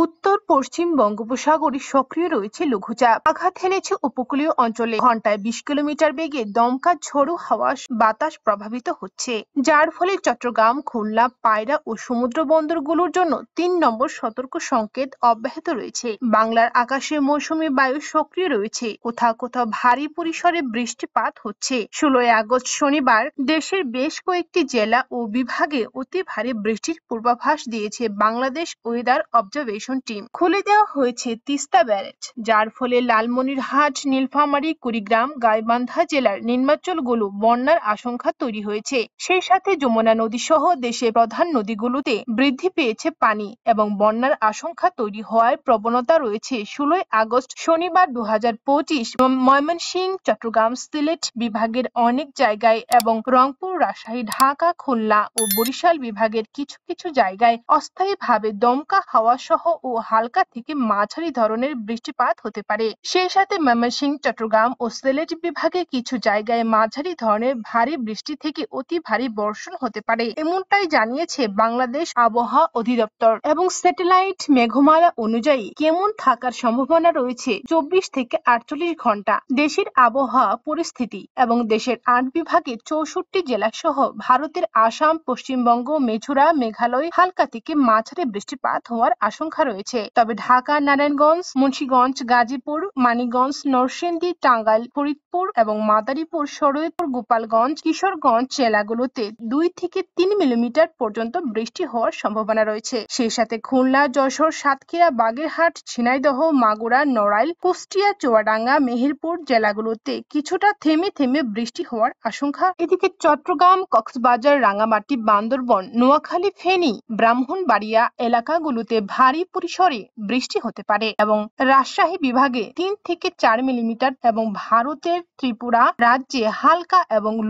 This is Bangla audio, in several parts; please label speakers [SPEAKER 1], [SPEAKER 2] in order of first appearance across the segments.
[SPEAKER 1] উত্তর পশ্চিম বঙ্গোপসাগরে সক্রিয় রয়েছে লঘুচাপ। আঘাত হেনেছে উপকূলীয় অঞ্চলে। ঘন্টায় 20 কিলোমিটার বেগে দমকা ঝোড়ো হাওয়া বাতাস প্রভাবিত হচ্ছে, যার ফলে চট্টগ্রাম, খুলনা, পায়রা ও সমুদ্র বন্দরগুলোর জন্য 3 নম্বর সতর্ক সংকেত অব্যাহত রয়েছে। বাংলার আকাশে মৌসুমী বায়ু সক্রিয় রয়েছে। কোথাও কোথাও ভারী পরিসরে বৃষ্টিপাত হচ্ছে। 16 আগস্ট শনিবার দেশের বেশ কয়েকটি জেলা ও বিভাগে অতি ভারী বৃষ্টির পূর্বাভাস দিয়েছে বাংলাদেশ ওয়েদার অবজারভেশন টিম। খুলে দেওয়া হয়েছে তিস্তা ব্যারেজ, যার ফলে লালমনিরহাট, নীলফামারী, কুড়িগ্রাম, গাইবান্ধা জেলার নিম্নাঞ্চলগুলো বন্যার আশঙ্কা তৈরি হয়েছে। সেই সাথে যমুনা নদী সহ দেশের প্রধান নদীগুলোতে বৃদ্ধি পেয়েছে পানি এবং বন্যার আশঙ্কা তৈরি হওয়ার প্রবণতা রয়েছে। 16 আগস্ট শনিবার 2025 ময়মনসিংহ, চট্টগ্রাম, সিলেট বিভাগের অনেক জায়গায় এবং রংপুর, রাজশাহী, ঢাকা, খুলনা ও বরিশাল বিভাগের কিছু কিছু জায়গায় অস্থায়ীভাবে দমকা হাওয়া সহ ও হালকা থেকে মাঝারি ধরনের বৃষ্টিপাত হতে পারে। সেই সাথে ময়মনসিংহ, চট্টগ্রাম ও সিলেট বিভাগে কিছু জায়গায় মাঝারি ধরনের ভারী বৃষ্টি থেকে অতি ভারী বর্ষণ হতে পারে, এমনটাই জানিয়েছে বাংলাদেশ আবহাওয়া অধিদপ্তর। এবং স্যাটেলাইট মেঘমালা অনুযায়ী কেমন থাকার সম্ভাবনা রয়েছে 24 থেকে 48 ঘন্টা। দেশের আবহাওয়া পরিস্থিতি এবং দেশের 8 বিভাগে 64 জেলা সহ ভারতের আসাম, পশ্চিমবঙ্গ, মিজোরাম, মেঘালয় হালকা থেকে মাঝারি বৃষ্টিপাত হওয়ার আশঙ্কা রয়েছে। তবে ঢাকা, নারায়ণগঞ্জ, মুন্সিগঞ্জ, গাজীপুর, মানিকগঞ্জ, নরসিংদী, টাঙ্গাইল, ফরিদপুর এবং মাদারীপুর, শরীয়তপুর, গোপালগঞ্জ, কিশোরগঞ্জ জেলাগুলোতে 2 থেকে 3 মিলিমিটার পর্যন্ত বৃষ্টি হওয়ার সম্ভাবনা রয়েছে। সেই সাথে খুলনা, যশোর, সাতক্ষীরা, বাগেরহাট, ঝিনাইদহ, মাগুরা, নড়াইল, কুষ্টিয়া, চুয়াডাঙ্গা, মেহেরপুর জেলাগুলোতে কিছুটা থেমে থেমে বৃষ্টি হওয়ার আশঙ্কা। এদিকে চট্টগ্রাম, কক্সবাজার, রাঙ্গামাটি, বান্দরবন, নোয়াখালী, ফেনী, ব্রাহ্মণবাড়িয়া এলাকাগুলোতে ভারী পরিসরে বৃষ্টি হতে পারে এবং রাজশাহী বিভাগে 3 থেকে 4 মিলিমিটার এবং ভারতের ত্রিপুরা রাজ্যে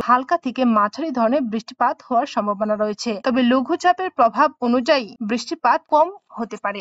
[SPEAKER 1] হালকা থেকে মাঝারি ধরনের বৃষ্টিপাত হওয়ার সম্ভাবনা রয়েছে। তবে লঘুচাপের প্রভাব অনুযায়ী বৃষ্টিপাত কম হতে পারে।